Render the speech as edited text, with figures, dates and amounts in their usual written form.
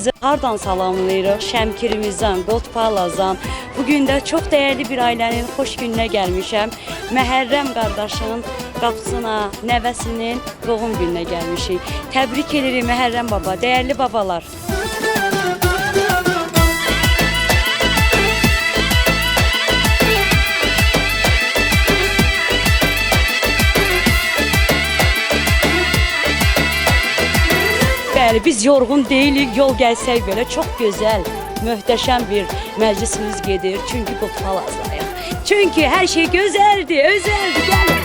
sizi hardan salamlayırıq? Şəmkirimizdən, Gold Palazdan. Bugün də çox dəyərli bir ailənin xoş gününə gəlmişəm. Məhərrəm qardaşının qapısına, nəvəsinin doğum gününə gəlmişik. Təbrik edirik Məhərrəm baba, dəyərli babalar. Bəli, biz yorğun deyilik, yol gəlsək belə çox gözəl, möhtəşəm bir məclisimiz gedir. Çünki Gold Palazdayıq. Çünki hər şey gözəldir, özəldir. Gəlin.